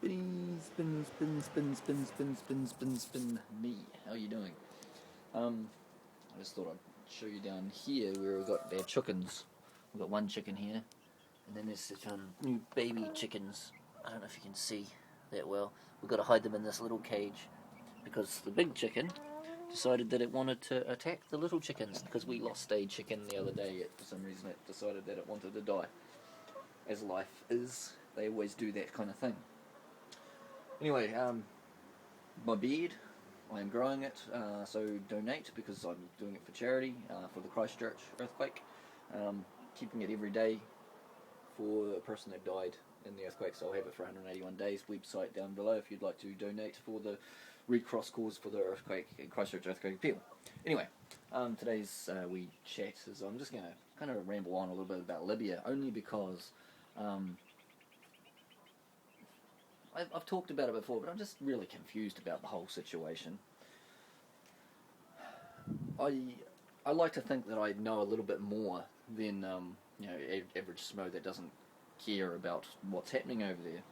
Spinny, spin me. How are you doing? I just thought I'd show you down here where we've got our chickens. We've got one chicken here, and then there's some new baby chickens. I don't know if you can see that well. We've got to hide them in this little cage because the big chicken decided that it wanted to attack the little chickens because we lost a chicken the other day. For some reason, it decided that it wanted to die. As life is, they always do that kind of thing. Anyway, my beard, I am growing it, so donate because I'm doing it for charity, for the Christchurch earthquake. Keeping it every day for a person that died in the earthquake, so I'll have it for 181 days. Website down below if you'd like to donate for the Red Cross cause for the earthquake, Christchurch earthquake appeal. Anyway, today's wee chat is I'm just going to kind of ramble on a little bit about Libya, only because I've talked about it before, but I'm just really confused about the whole situation. I like to think that I know a little bit more than average Smo that doesn't care about what's happening over there.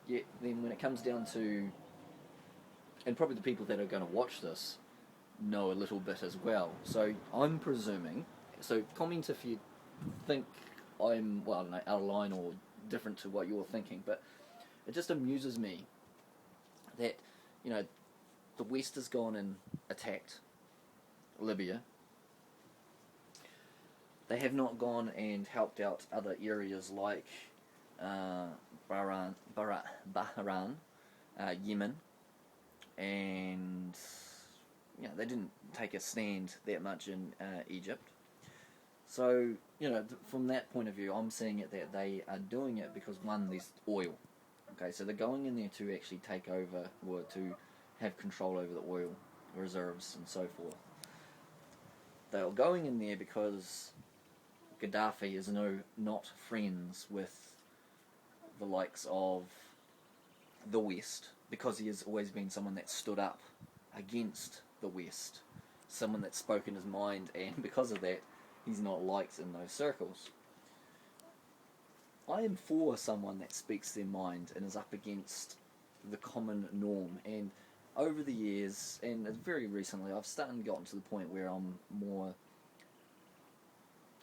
Yet then when it comes down to, and probably the people that are going to watch this know a little bit as well. So I'm presuming. So comment if you think I'm I don't know, out of line or different to what you're thinking, but it just amuses me that, the West has gone and attacked Libya. They have not gone and helped out other areas like Bahrain, Yemen, and they didn't take a stand that much in Egypt. So, from that point of view, I'm seeing it that they are doing it because, one, there's oil. Okay, so they're going in there to actually take over, or to have control over the oil reserves and so forth. They're going in there because Gaddafi is not friends with the likes of the West, because he has always been someone that stood up against the West, someone that's spoken his mind, and because of that, he's not liked in those circles. I am for someone that speaks their mind and is up against the common norm. And over the years, and very recently, I've started gotten to the point where I'm more.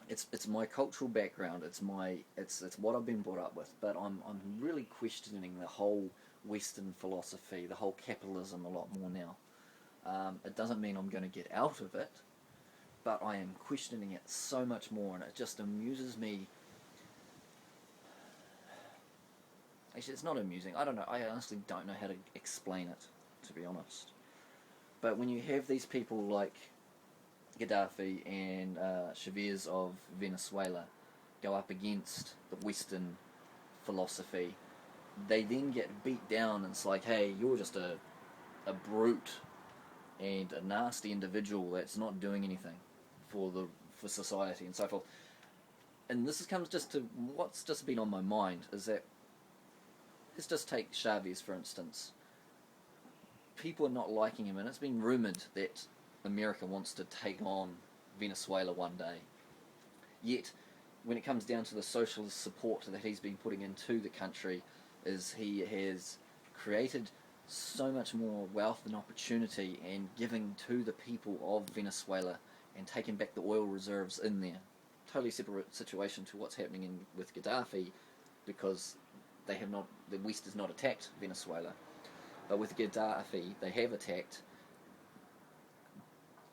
It's my cultural background. It's what I've been brought up with. But I'm really questioning the whole Western philosophy, the whole capitalism a lot more now. It doesn't mean I'm going to get out of it, but I am questioning it so much more, and it just amuses me. Actually, it's not amusing. I don't know. I honestly don't know how to explain it, to be honest. But when you have these people like Gaddafi and Chavez of Venezuela go up against the Western philosophy, they then get beat down, and it's like, hey, you're just a brute and a nasty individual that's not doing anything for society and so forth. And this comes just to what's just been on my mind is that, let's just take Chavez for instance. People are not liking him, and it's been rumoured that America wants to take on Venezuela one day. Yet, when it comes down to the socialist support that he's been putting into the country, is he has created so much more wealth and opportunity and giving to the people of Venezuela and taking back the oil reserves in there. Totally separate situation to what's happening with Gaddafi, because the West has not attacked Venezuela. But with Gaddafi, they have attacked,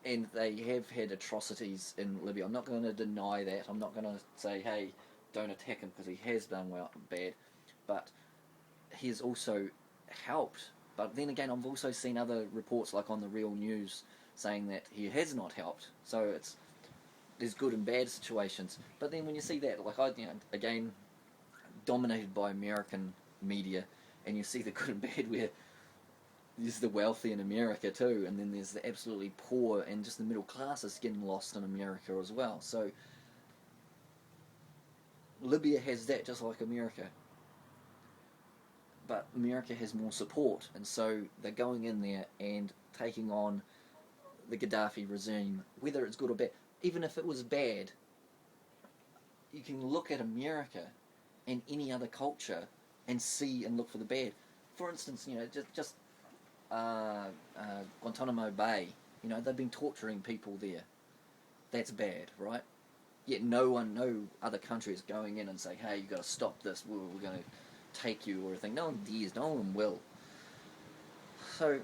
and they have had atrocities in Libya. I'm not going to deny that. I'm not going to say, hey, don't attack him, because he has done bad. But he has also helped. But then again, I've also seen other reports, like on the Real News, saying that he has not helped. So there's good and bad situations. But then when you see that, like again, dominated by American media, and you see the good and bad where there's the wealthy in America too, and then there's the absolutely poor and just the middle classes getting lost in America as well. So Libya has that just like America, but America has more support, and so they're going in there and taking on the Gaddafi regime, whether it's good or bad. Even if it was bad, you can look at America and any other culture and see and look for the bad. for instance, just Guantanamo Bay. They've been torturing people there. That's bad, right? Yet no other country is going in and saying, hey, you've got to stop this, we're going to take you or anything. No one dares, no one will. So,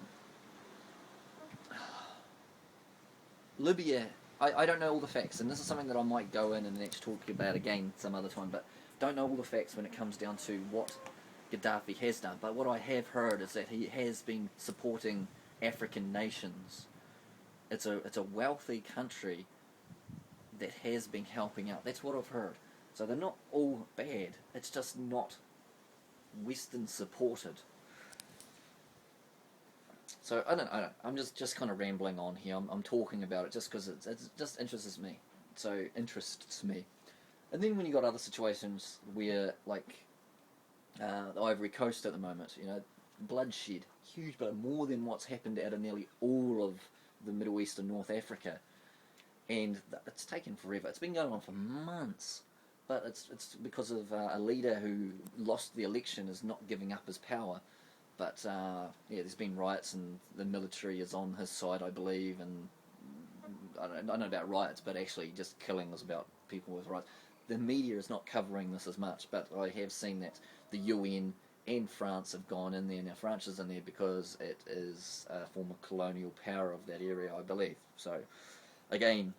Libya, I don't know all the facts, and this is something that I might go in and actually talk about again some other time, but don't know all the facts when it comes down to what Gaddafi has done. But what I have heard is that he has been supporting African nations. It's a wealthy country that has been helping out. That's what I've heard. So they're not all bad. It's just not Western supported. So I don't. I'm just kind of rambling on here. I'm talking about it just because it just interests me. And then when you got other situations where like the Ivory Coast at the moment, bloodshed, huge, but more than what's happened out of nearly all of the Middle East and North Africa. And it's taken forever. It's been going on for months, but it's because of a leader who lost the election is not giving up his power. But there's been riots and the military is on his side, I believe. And I don't know about riots, but actually just killing was about people with riots. The media is not covering this as much, but I have seen that the UN and France have gone in there. Now France is in there because it is a former colonial power of that area, I believe. So again,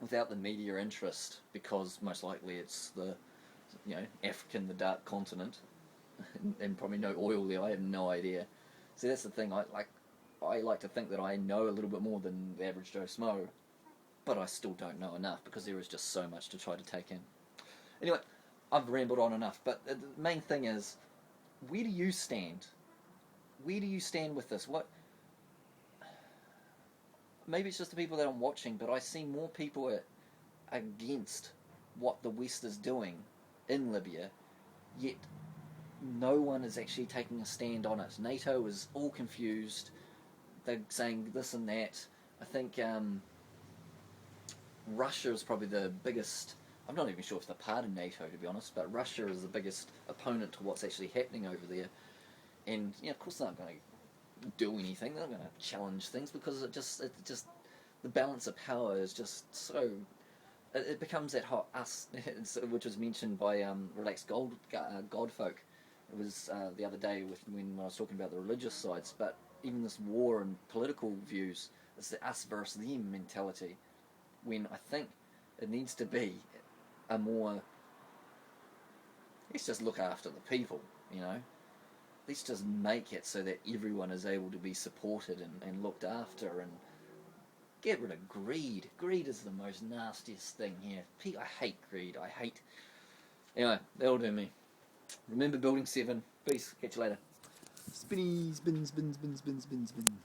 without the media interest, because most likely it's the, African, the dark continent, and probably no oil there. I have no idea. See, that's the thing. I like to think that I know a little bit more than the average Joe Smo, but I still don't know enough because there is just so much to try to take in. Anyway, I've rambled on enough. But the main thing is, where do you stand? Where do you stand with this? What? Maybe it's just the people that I'm watching, but I see more people against what the West is doing in Libya, yet no one is actually taking a stand on it. NATO is all confused. They're saying this and that. I think Russia is probably the biggest. I'm not even sure if they're part of NATO, to be honest, but Russia is the biggest opponent to what's actually happening over there. And of course they're not going to do anything. They're not going to challenge things because it just the balance of power is just so. It becomes that hot us, which was mentioned by Relaxed Godfolk. It was the other day when I was talking about the religious sides, but even this war and political views, it's the us versus them mentality. When I think it needs to be a more, let's just look after the people, Let's just make it so that everyone is able to be supported and looked after and get rid of greed. Greed is the most nastiest thing here. I hate greed. Anyway, that'll do me. Remember Building 7. Peace. Catch you later. Spinny, spin, spin, spin, spin, spin, spin.